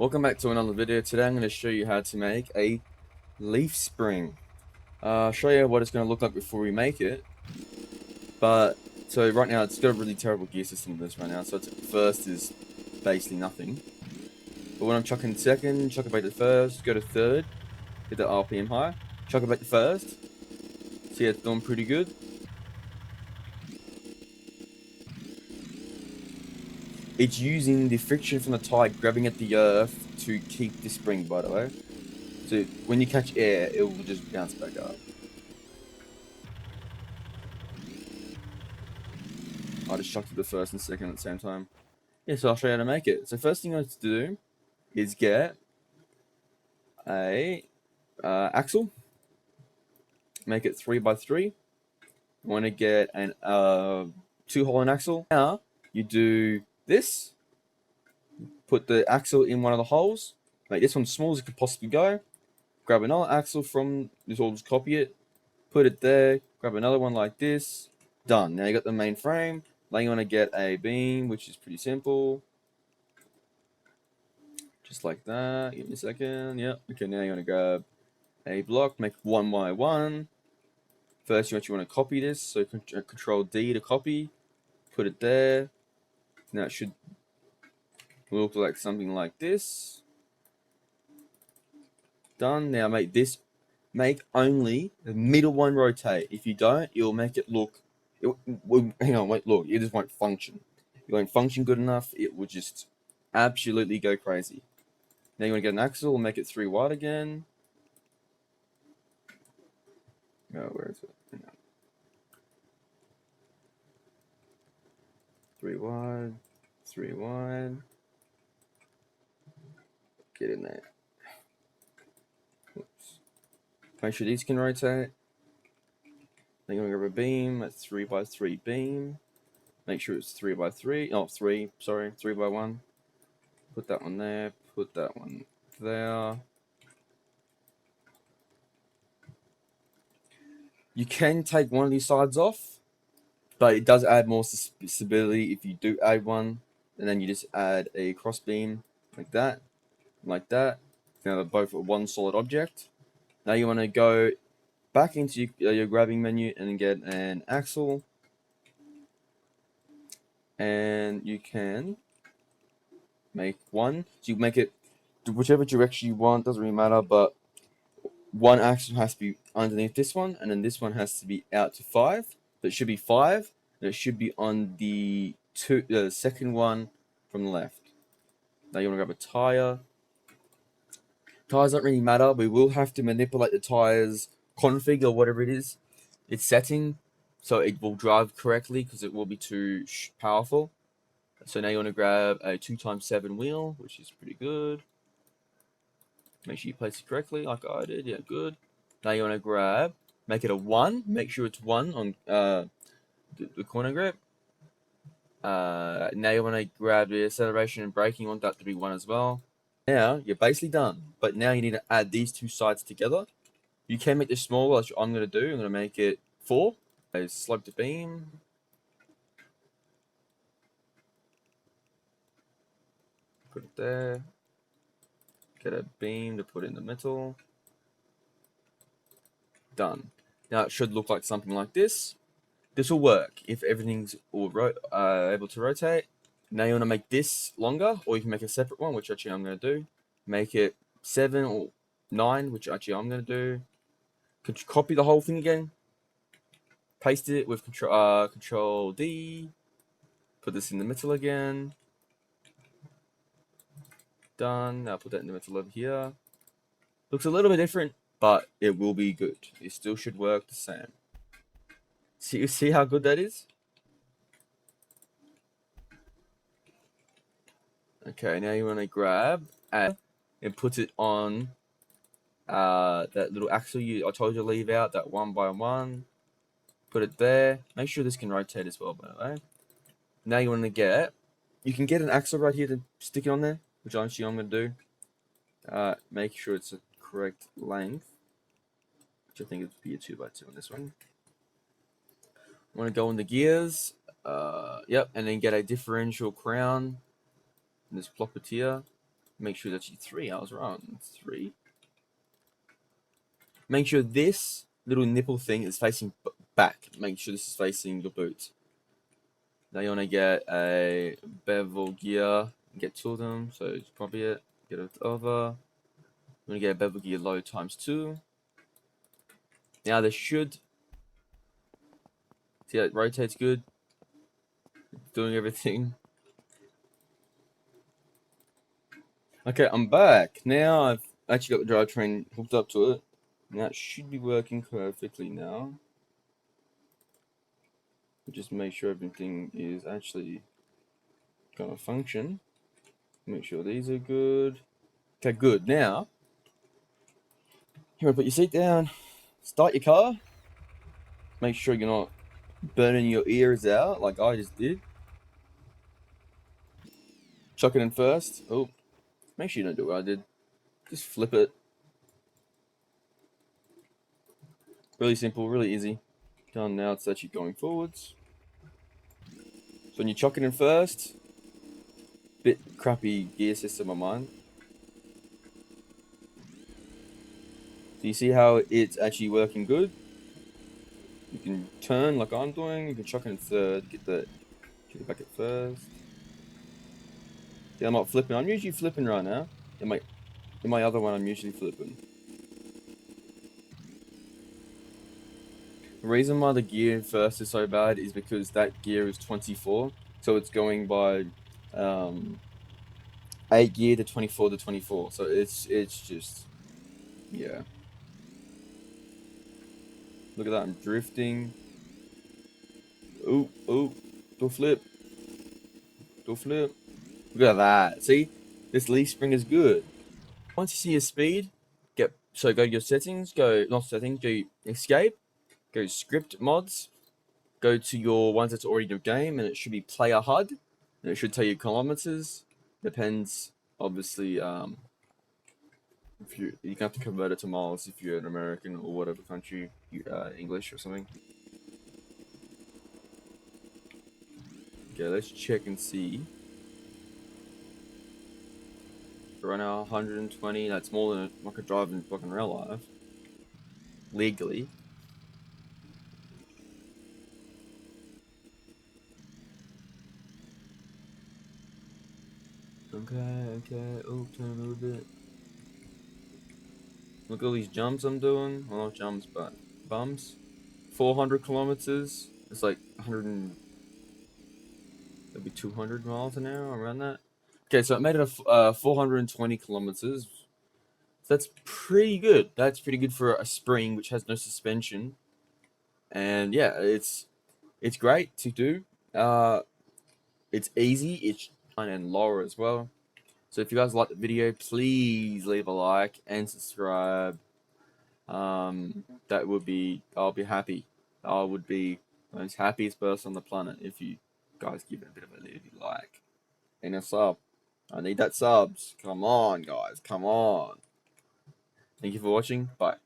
Welcome back to another video. Today I'm going to show you how to make a leaf spring. I'll show you what it's going to look like before we make it. So right now it's got a really terrible gear system with this right now. So first is basically nothing. But when I'm chucking second, chuck it back to first, go to third, hit the RPM high, chuck it back to first. See, it's doing pretty good. It's using the friction from the tire grabbing at the earth to keep the spring, by the way. So when you catch air, it will just bounce back up. I just chucked it the first and second at the same time. Yeah, so I'll show you how to make it. So first thing I have to do is get a axle. Make it 3x3. I want to get an 2-hole axle. Now you do this. Put the axle in one of the holes. Make this one small as it could possibly go. Grab another axle from this, or just copy it. Put it there. Grab another one like this. Done. Now you got the main frame. Now you want to get a beam, which is pretty simple. Just like that. Give me a second. Yep. Okay, now you want to grab a block, make 1 by 1. First, you want to copy this. So Control D to copy. Put it there. Now it should look like something like this. Done. Now make only the middle one rotate. If you don't, it'll make it look. Hang on, wait, look. It just won't function. It won't function good enough. It will just absolutely go crazy. Now you want to get an axle and make it 3 wide again. Oh, where is it? Hang on. 3 wide, 3 wide. Get in there. Oops. Make sure these can rotate. Then you're gonna grab a beam. That's 3x3 beam. Make sure it's 3x3. Oh, 3. Sorry, 3x1. Put that one there. Put that one there. You can take one of these sides off, but it does add more stability if you do add one. And then you just add a cross beam like that, like that. Now they're both one solid object. Now you want to go back into your grabbing menu and get an axle. And you can make one. So you make it whichever direction you want, doesn't really matter, but one axle has to be underneath this one, and then this one has to be out to 5. So it should be 5, and it should be on the second one from the left. Now you want to grab a tire. Tires don't really matter. We will have to manipulate the tires config or whatever it is, its setting, so it will drive correctly because it will be too powerful. So now you want to grab a 2x7 wheel, which is pretty good. Make sure you place it correctly, like I did. Yeah, good. Now you want to make it a 1. Make sure it's 1 on the corner grip. Now you want to grab the acceleration and braking. You want that to be 1 as well. Now you're basically done. But now you need to add these two sides together. You can make this smaller, that's what I'm going to do. I'm going to make it 4. I slope the beam. Put it there. Get a beam to put in the middle. Done. Now it should look like something like this. This will work if everything's all able to rotate. Now you want to make this longer, or you can make a separate one, which actually I'm going to do. Make it 7 or 9, which actually I'm going to do. Copy the whole thing again. Paste it with Control D. Put this in the middle again. Done. Now put that in the middle over here. Looks a little bit different, but it will be good. It still should work the same. See how good that is? Okay, now you want to grab and put it on that little axle I told you to leave out, that 1 by 1. Put it there. Make sure this can rotate as well, by the way. Now you want to you can get an axle right here to stick it on there, which actually I'm going to do. Make sure it's a correct length, which I think would be a 2x2 on this one. I want to go in the gears. Yep, and then get a differential crown. And just plop it here. Make sure that's 3. I was wrong. It's 3. Make sure this little nipple thing is facing back. Make sure this is facing your boot. Now you want to get a bevel gear. Get 2 of them, so it's probably it. Get it over. You want to get a bevel gear low times 2. Now they should. See how it rotates good? Doing everything. Okay, I'm back. Now I've actually got the drivetrain hooked up to it. Now it should be working perfectly now. Just make sure everything is actually gonna function. Make sure these are good. Okay, good. Now, here, put your seat down. Start your car. Make sure you're not burning your ears out like I just did. Chuck it in first. Oh, make sure you don't do what I did. Just flip it. Really simple, really easy. Done now, it's actually going forwards. So when you chuck it in first, bit crappy gear system on mine. Do you see how it's actually working good? You can turn like I'm doing, you can chuck it in third, get it back at first. Yeah, I'm not flipping. I'm usually flipping right now. In my other one, I'm usually flipping. The reason why the gear first is so bad is because that gear is 24, so it's going by 8 gear to 24 to 24. So it's just, yeah. Look at that, I'm drifting. Oh, do a flip. Do a flip. Look at that. See, this leaf spring is good. Once you see your speed, go to your settings, go escape, go script mods, go to your ones that's already in your game, and it should be player HUD, and it should tell you kilometers. Depends, obviously, if you can have to convert it to miles if you're an American or whatever country, English or something. Okay, let's check and see. Right now, 120. That's more than I could drive in fucking real life, legally. Okay. Oh, turn a little bit. Look at all these jumps I'm doing. Well, not jumps, but bumps. 400 kilometers. It's like 100 and maybe 200 miles an hour, around that. Okay, so it made it a 420 kilometers. So that's pretty good. That's pretty good for a spring which has no suspension. And yeah, it's great to do. It's easy. It's and lower as well. So if you guys like the video, please leave a like and subscribe. That would be, I'll be happy. I would be the most happiest person on the planet if you guys give it a bit of a little like and a sub. I need that subs. Come on, guys. Come on. Thank you for watching. Bye.